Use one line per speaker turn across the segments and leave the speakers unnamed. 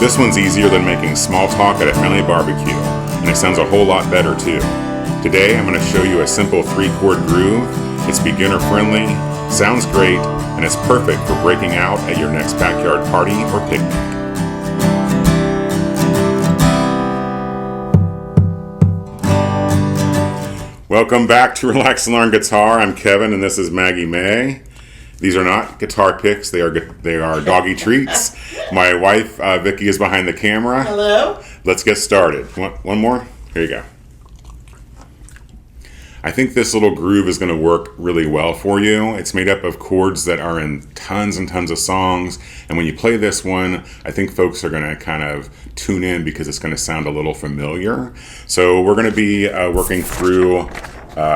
This one's easier than making small talk at a family barbecue, and it sounds a whole lot better too. Today I'm going to show you a simple 3-chord groove. It's beginner friendly, sounds great, and it's perfect for breaking out at your next backyard party or picnic. Welcome back to Relax and Learn Guitar. I'm Kevin and this is Maggie May. These are not guitar picks, they are doggy treats. My wife Vicky is behind the camera.
Hello.
Let's get started. One more? Here you go. I think this little groove is going to work really well for you. It's made up of chords that are in tons and tons of songs, and when you play this one, I think folks are going to kind of tune in because it's going to sound a little familiar. So we're going to be working through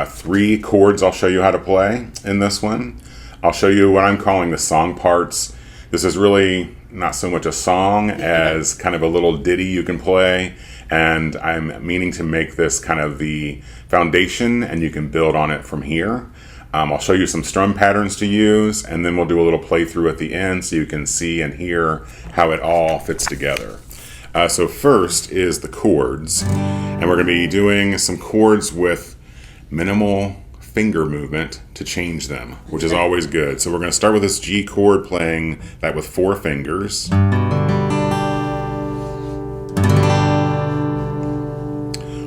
3 chords I'll show you how to play in this one. I'll show you what I'm calling the song parts. This is really not so much a song as kind of a little ditty you can play, and I'm meaning to make this kind of the foundation and you can build on it from here. I'll show you some strum patterns to use, and then we'll do a little playthrough at the end so you can see and hear how it all fits together. So first is the chords, and we're going to be doing some chords with minimal finger movement to change them, which is always good. So we're going to start with this G chord, playing that with 4 fingers. We're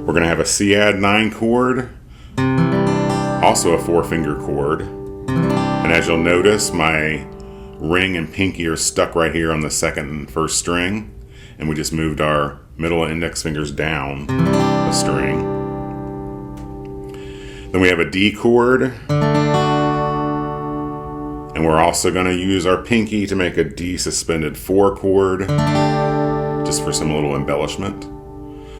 going to have a C add 9 chord, also a 4-finger chord. And as you'll notice, my ring and pinky are stuck right here on the 2nd and 1st string, and we just moved our middle and index fingers down the string. Then we have a D chord, and we're also going to use our pinky to make a D suspended 4 chord, just for some little embellishment.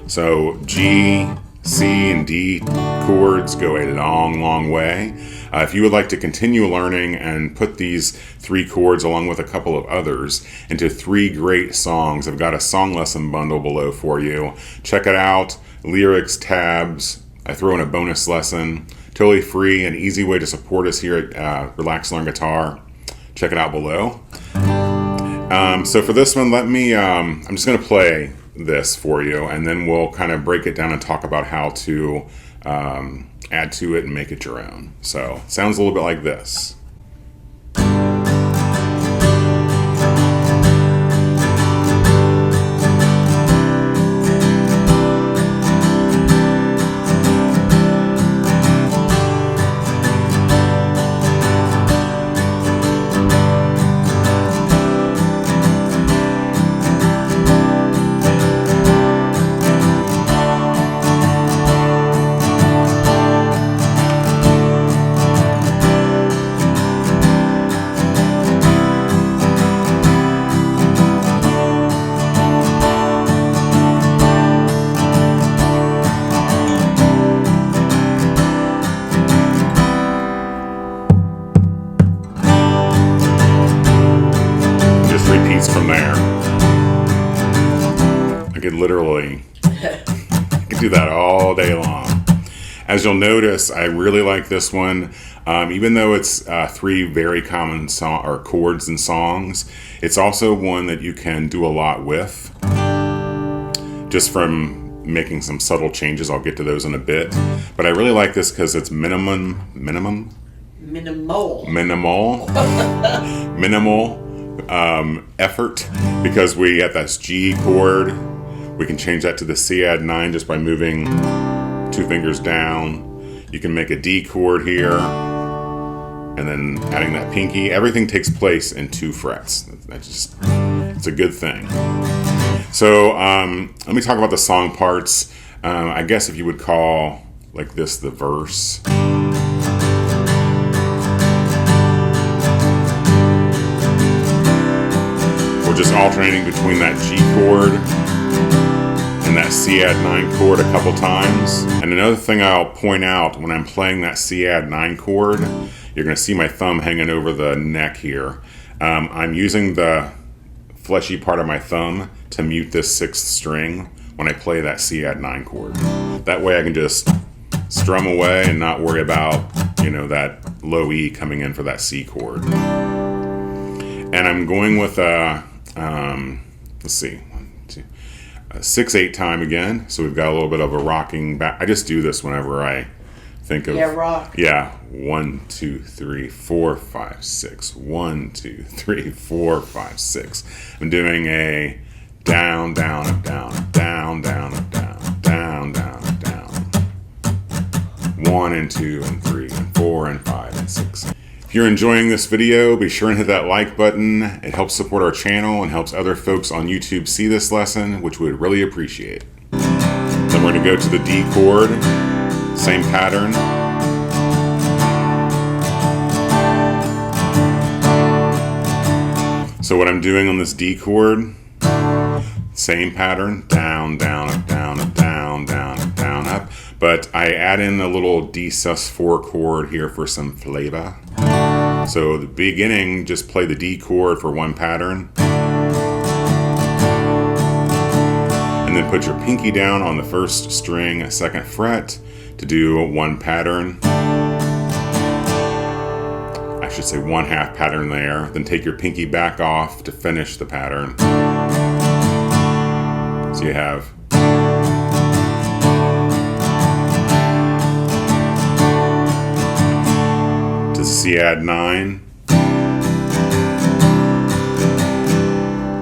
So G, C, and D chords go a long way. If you would like to continue learning and put these 3 chords along with a couple of others into 3 great songs, I've got a song lesson bundle below for you. Check it out, lyrics, tabs. I throw in a bonus lesson, totally free and easy way to support us here at Relax Learn Guitar. Check it out below. So for this one, I'm just going to play this for you, and then we'll kind of break it down and talk about how to add to it and make it your own. So it sounds a little bit like this. From there, I could do that all day long. As you'll notice, I really like this one. Even though it's 3 very common chords and songs, it's also one that you can do a lot with, just from making some subtle changes. I'll get to those in a bit, but I really like this because it's minimal effort, because we have this G chord. We can change that to the C add 9 just by moving 2 fingers down. You can make a D chord here, and then adding that pinky. Everything takes place in 2 frets. It's a good thing. So let me talk about the song parts. I guess if you would call like this the verse. We're just alternating between that G chord and that C add 9 chord a couple times. And another thing I'll point out, when I'm playing that C add 9 chord, you're going to see my thumb hanging over the neck here. I'm using the fleshy part of my thumb to mute this 6th string when I play that C add 9 chord. That way I can just strum away and not worry about, that low E coming in for that C chord. And I'm going with a, let's see, 1, 6/8 time again. So we've got a little bit of a rocking back. I just do this whenever I think of,
rock.
Yeah, 1, 2, 3, 4, 5, 6. 1, 2, 3, 4, 5, 6. I'm doing a down, down, up, down, down, down, up, down, down, down, up, down. 1 and 2 and 3 and 4 and 5 and 6. If you're enjoying this video, be sure and hit that like button. It helps support our channel and helps other folks on YouTube see this lesson, which we would really appreciate. Then we're going to go to the D chord, same pattern. So what I'm doing on this D chord, same pattern, down, down, up, down, up, down, down, up, down, up. But I add in a little D sus4 chord here for some flavor. So the beginning, just play the D chord for one pattern. And then put your pinky down on the first string, second fret, to do one pattern. I should say 1/2 pattern there. Then take your pinky back off to finish the pattern. So you have to C add 9,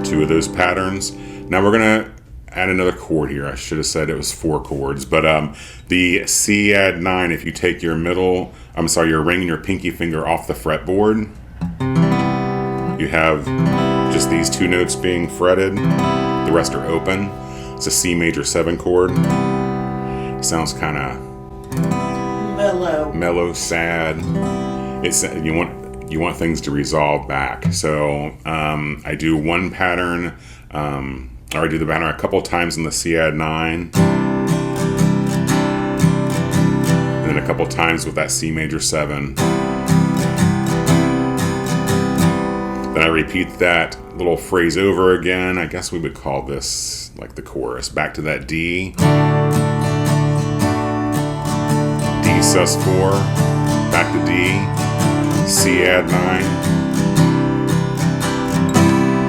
2 of those patterns. Now we're gonna add another chord here. I should have said it was 4 chords, but the C add 9, if you take your your ring and your pinky finger off the fretboard, you have just these 2 notes being fretted. The rest are open. It's a C major 7 chord. It sounds kind of mellow, sad. It's you want things to resolve back. So I do one pattern, or I do the pattern a couple times in the C add 9, and then a couple times with that C major 7. Then I repeat that little phrase over again. I guess we would call this like the chorus. Back to that D. D sus4. Back to D. C add 9.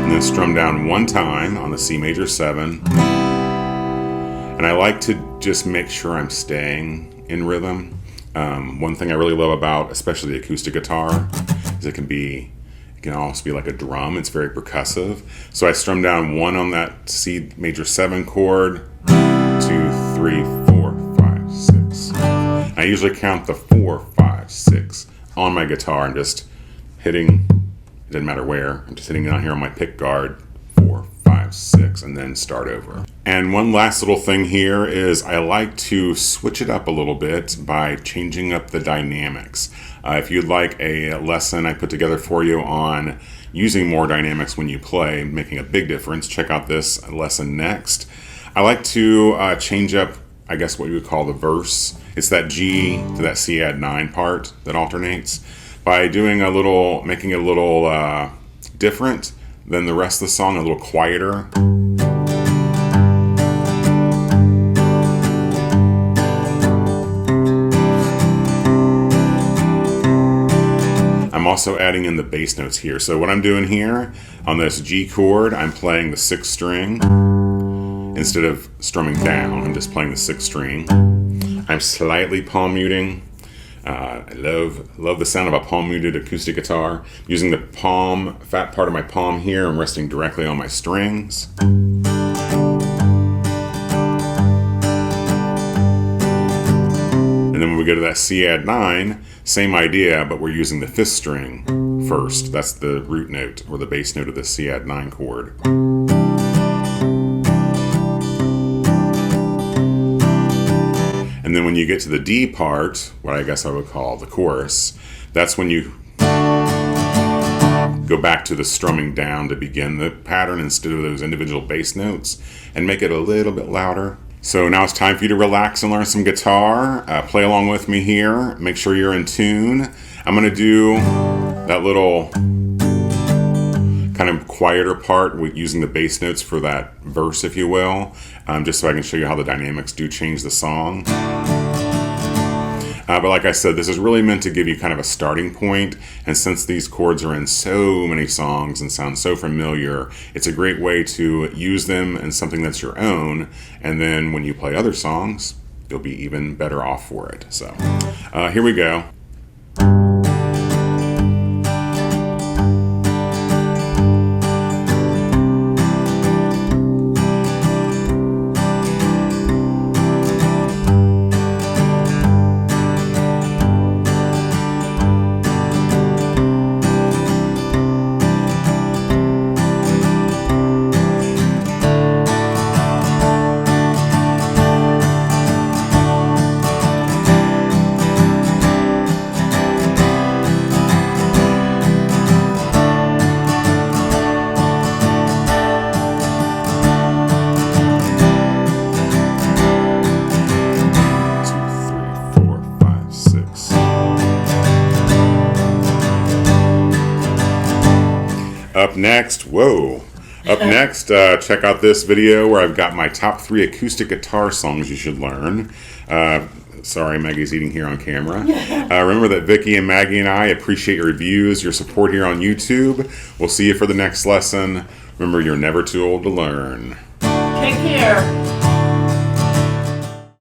And then strum down one time on the C major 7. And I like to just make sure I'm staying in rhythm. One thing I really love about, especially the acoustic guitar, is it can also be like a drum. It's very percussive. So I strum down 1 on that C major 7 chord, 2, 3, 4, 5, 6. I usually count the 4, 5, 6 on my guitar and just hitting, it doesn't matter where, I'm just hitting down here on my pick guard, 4, 5, 6, and then start over. And one last little thing here is I like to switch it up a little bit by changing up the dynamics. If you'd like a lesson I put together for you on using more dynamics when you play, making a big difference, check out this lesson next. I like to change up, I guess what you would call the verse. It's that G to that C add 9 part that alternates. By doing making it a little different than the rest of the song, a little quieter. I'm also adding in the bass notes here. So what I'm doing here on this G chord, I'm playing the 6th string. Instead of strumming down, I'm just playing the 6th string. I'm slightly palm muting. I love the sound of a palm muted acoustic guitar. Using the fat part of my palm here, I'm resting directly on my strings. And then when we go to that C add 9, same idea, but we're using the 5th string first. That's the root note or the bass note of the C add 9 chord. And then when you get to the D part, what I guess I would call the chorus, that's when you go back to the strumming down to begin the pattern instead of those individual bass notes and make it a little bit louder. So now it's time for you to relax and learn some guitar. Play along with me here. Make sure you're in tune. I'm going to do that little kind of quieter part with using the bass notes for that verse, if you will, just so I can show you how the dynamics do change the song. But like I said, this is really meant to give you kind of a starting point. And since these chords are in so many songs and sound so familiar, it's a great way to use them in something that's your own. And then when you play other songs, you'll be even better off for it. So here we go. Up next, check out this video where I've got my top 3 acoustic guitar songs you should learn. Sorry, Maggie's eating here on camera. Remember that Vicki and Maggie and I appreciate your reviews, your support here on YouTube. We'll see you for the next lesson. Remember, you're never too old to learn.
Take care.